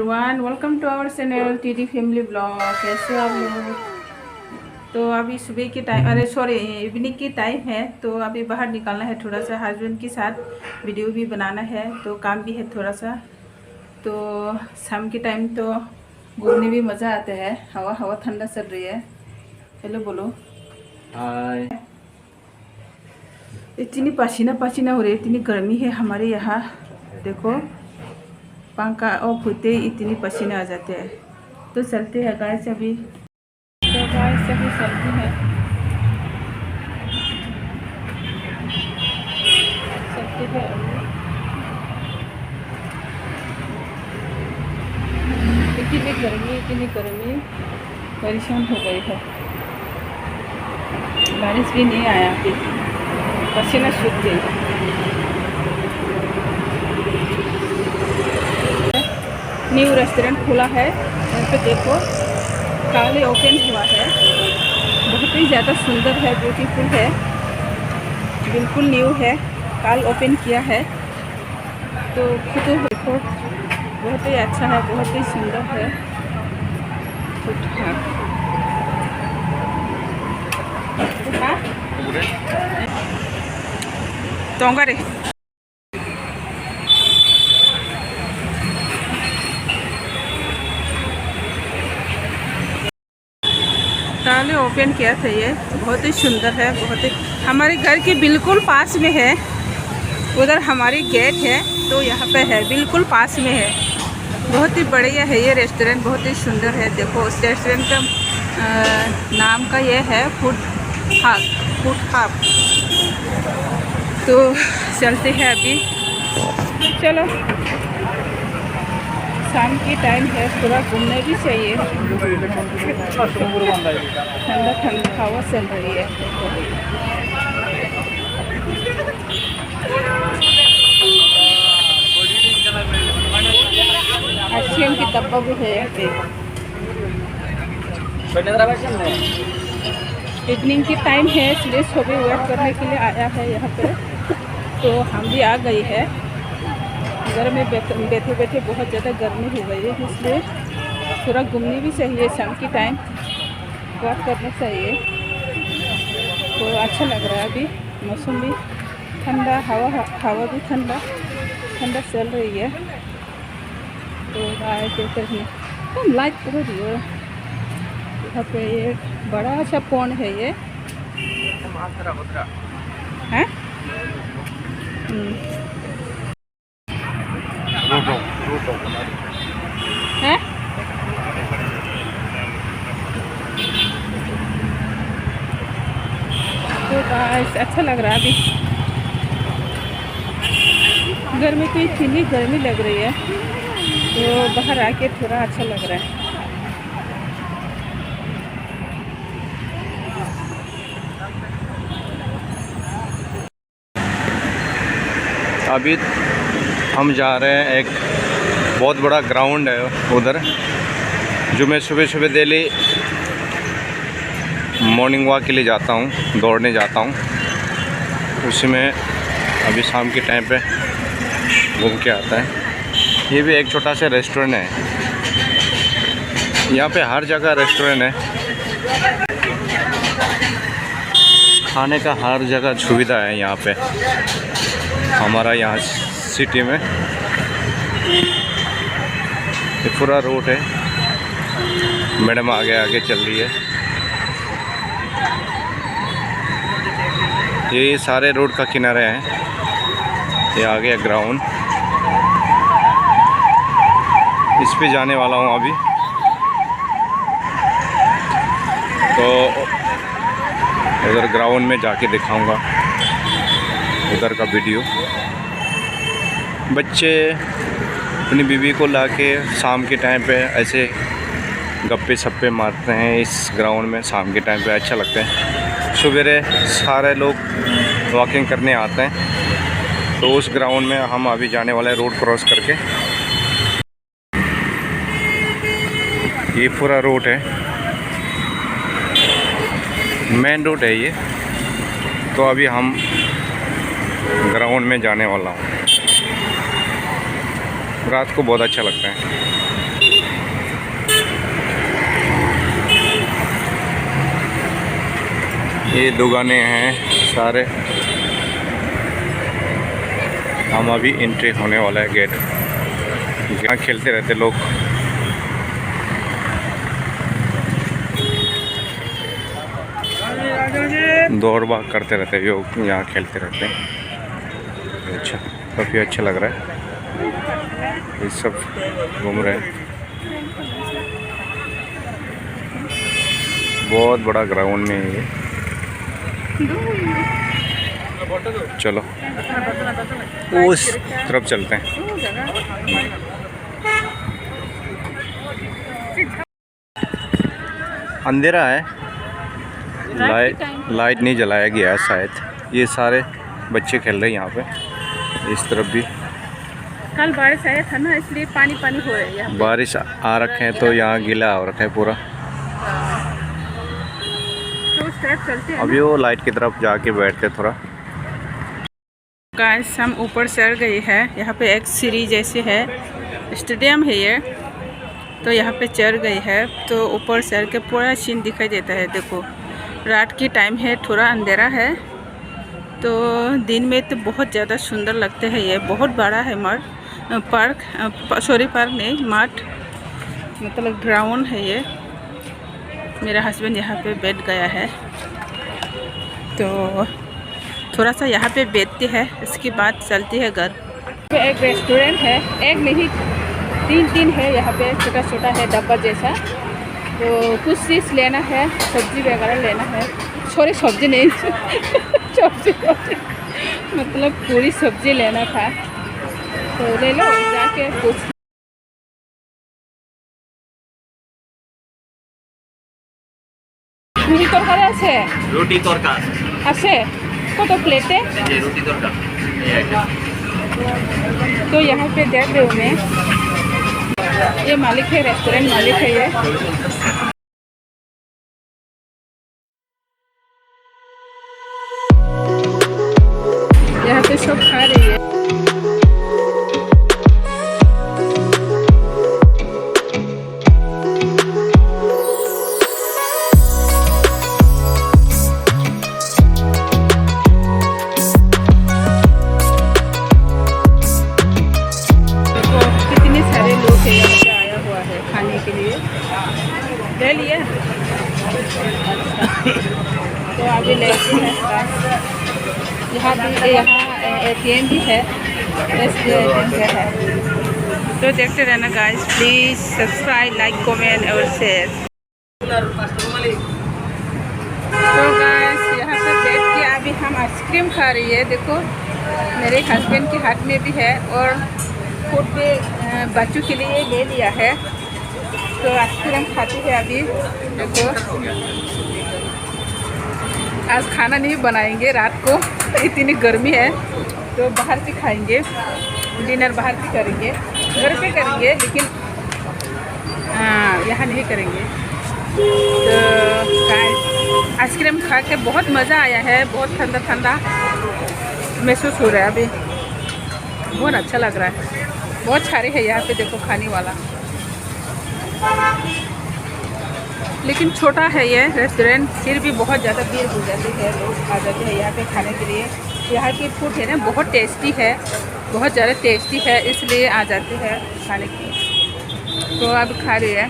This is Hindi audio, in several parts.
Everyone, welcome to our channel TD family blog. कैसे आप लोग? तो अभी सुबह की टाइम, अरे सॉरी इवनिंग की टाइम है। तो अभी बाहर निकलना है थोड़ा सा, हस्बैंड के साथ वीडियो भी बनाना है, तो काम भी है थोड़ा सा। तो शाम के टाइम तो घूमने भी मज़ा आता है, हवा हवा ठंडा चल रही है। हेलो बोलो हाय। इतनी पसीना पसीना हो रही है, इतनी गर्मी है हमारे यहाँ। देखो पंखा ऑफ होते ही इतनी पसीने आ जाते हैं। तो चलते हैं गाय से अभी, तो गाय से भी चलती है, चलते हैं अभी। इतनी गर्मी परेशान हो गई है। बारिश भी नहीं आया, अभी पसीना सूख गई। न्यू रेस्टोरेंट खुला है यहाँ पे, देखो कल ही ओपन हुआ है। बहुत ही ज़्यादा सुंदर है, ब्यूटीफुल है, बिल्कुल न्यू है, कल ओपन किया है। तो खुद देखो बहुत ही अच्छा है, बहुत ही सुंदर है। तोंगारे कल ओपन किया था, ये बहुत ही सुंदर है, बहुत ही हमारे घर के बिल्कुल पास में है। उधर हमारी गेट है, तो यहाँ पे है, बिल्कुल पास में है। बहुत ही बढ़िया है ये रेस्टोरेंट, बहुत ही सुंदर है। देखो उस रेस्टोरेंट का नाम का ये है फूड हब। तो चलते हैं अभी, चलो शाम की टाइम है, थोड़ा घूमने भी चाहिए। ठंडा ठंडा हवा चल रही है। आइसक्रीम की डब्बा भी है यहाँ पे। इवनिंग की टाइम है, इसलिए सभी वेट करने के लिए आया है यहाँ पे। तो हम भी आ गई है। घर में बैठे बैठे बहुत ज़्यादा गर्मी हो गई है, इसलिए थोड़ा घूमने भी चाहिए। शाम की टाइम वॉक करना चाहिए, तो अच्छा लग रहा है। अभी मौसम भी ठंडा, हवा भी ठंडा चल रही है। तो आए तुम लाइक करो दियो। यहाँ पे ये बड़ा सा पौंड है, ये है है। तो गाइस अच्छा लग रहा है। अभी घर में तो इतनी गर्मी लग रही है, तो बाहर आके थोड़ा अच्छा लग रहा है। अभी हम जा रहे हैं, एक बहुत बड़ा ग्राउंड है उधर, जो मैं सुबह सुबह डेली मॉर्निंग वॉक के लिए जाता हूँ, दौड़ने जाता हूँ। उसी में अभी शाम के टाइम पे घूम के आता है। ये भी एक छोटा सा रेस्टोरेंट है, यहाँ पे हर जगह रेस्टोरेंट है, खाने का हर जगह सुविधा है यहाँ पे हमारा यहाँ सिटी में। ये पूरा रोड है, मैडम आगे आगे चल रही है। ये सारे रोड का किनारे हैं। ये आ गया ग्राउंड, इस पे जाने वाला हूँ अभी। तो उधर ग्राउंड में जाके दिखाऊंगा उधर का वीडियो। बच्चे अपनी बीवी को लाके शाम के टाइम पे ऐसे गप्पे सप्पे मारते हैं इस ग्राउंड में। शाम के टाइम पे अच्छा लगता है। सवेरे सारे लोग वॉकिंग करने आते हैं, तो उस ग्राउंड में हम अभी जाने वाले हैं, रोड क्रॉस करके। ये पूरा रोड है, मेन रोड है ये। तो अभी हम ग्राउंड में जाने वाला हूँ। रात को बहुत अच्छा लगता है। ये दुकानें हैं सारे। हम अभी एंट्री होने वाला है गेट। यहाँ खेलते रहते लोग। दौड़ भाग करते रहते हैं लोग, यहाँ खेलते रहते हैं। अच्छा, काफ़ी अच्छा लग रहा है। ये सब घूम रहे हैं। बहुत बड़ा ग्राउंड में है ये। चलो उस तरफ चलते हैं। अंधेरा है, लाइट नहीं जलाया गया है शायद। ये सारे बच्चे खेल रहे हैं यहाँ पे। इस तरफ भी कल बारिश आया था ना, इसलिए पानी पानी हो रहा है। बारिश आ रखे हैं तो यहाँ गीला हो रखा है पूरा। तो उस तरफ चलते हैं। अभी वो लाइट की तरफ जाके बैठते थोड़ा। गाइस हम ऊपर चढ़ गए हैं। यहाँ पे एक सीढ़ी जैसे है, स्टेडियम है ये। तो यहाँ पे चढ़ गई है, तो ऊपर चढ़ के पूरा सीन दिखाई देता है। देखो रात की टाइम है, थोड़ा अंधेरा है, तो दिन में तो बहुत ज़्यादा सुंदर लगते हैं। ये बहुत बड़ा है पार्क नहीं, मठ मतलब ग्राउंड है ये। मेरा हस्बैंड यहाँ पे बैठ गया है, तो थोड़ा सा यहाँ पे बैठते हैं, इसके बाद चलती है घर। एक रेस्टोरेंट है, एक नहीं तीन है यहाँ पे, छोटा छोटा है डब्बा जैसा। तो कुछ चीज़ लेना है, सब्जी वगैरह लेना है। सॉरी सब्जी नहीं सब्जी मतलब पूरी सब्जी लेना था, तो ले लो जाके कुछ। রুটি তরকারি আছে, রুটি তরকারি আছে কত প্লেটে? যে রুটি তরকারি तो यहाँ पे देख रहे हो मैं, ये मालिक है, रेस्टोरेंट मालिक है ये। यहाँ पे सब खा रही है। ले लिए तो अभी लेते हैं। यहाँ ATM भी है, ATM है। तो देखते रहना guys, please subscribe, like, comment और शेयर। तो गाइस यहाँ पर बैठ के अभी हम आइसक्रीम खा रही है। देखो मेरे हस्बैंड के हाथ में भी है, और खुद पे बच्चों के लिए ले लिया है। तो आइसक्रीम खाती है अभी। देखो आज खाना नहीं बनाएंगे रात को, इतनी गर्मी है, तो बाहर से खाएंगे। डिनर बाहर से करेंगे, घर पे करेंगे, लेकिन यहाँ नहीं करेंगे। तो आइसक्रीम खा के बहुत मज़ा आया है, बहुत ठंडा ठंडा महसूस हो रहा है अभी, बहुत अच्छा लग रहा है। बहुत सारे है यहाँ पे देखो खाने वाला, लेकिन छोटा है ये रेस्टोरेंट, फिर भी बहुत ज़्यादा भीड़ हो जाती है, लोग आ जाते हैं यहाँ पे खाने के लिए। यहाँ की फूड है ना बहुत टेस्टी है, बहुत ज़्यादा टेस्टी है, इसलिए आ जाते हैं खाने के लिए। तो अब खा रही है।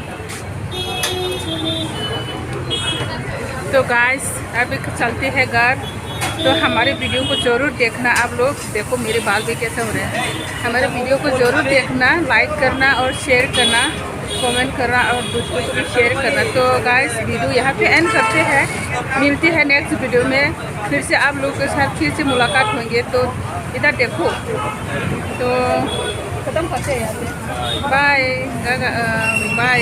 तो गाइस अभी चलते हैं घर। तो हमारे वीडियो को ज़रूर देखना आप लोग। देखो मेरे बाल भी कैसे हो रहे हैं। हमारे वीडियो को ज़रूर देखना, लाइक करना और शेयर करना, कमेंट करना और दूसरों को भी शेयर करना। तो गाइस वीडियो यहाँ पे एंड करते हैं, मिलती है नेक्स्ट वीडियो में। फिर से आप लोगों के साथ फिर से मुलाकात होंगे। तो इधर देखो, तो ख़त्म करते हैं यहाँ पे। Bye bye.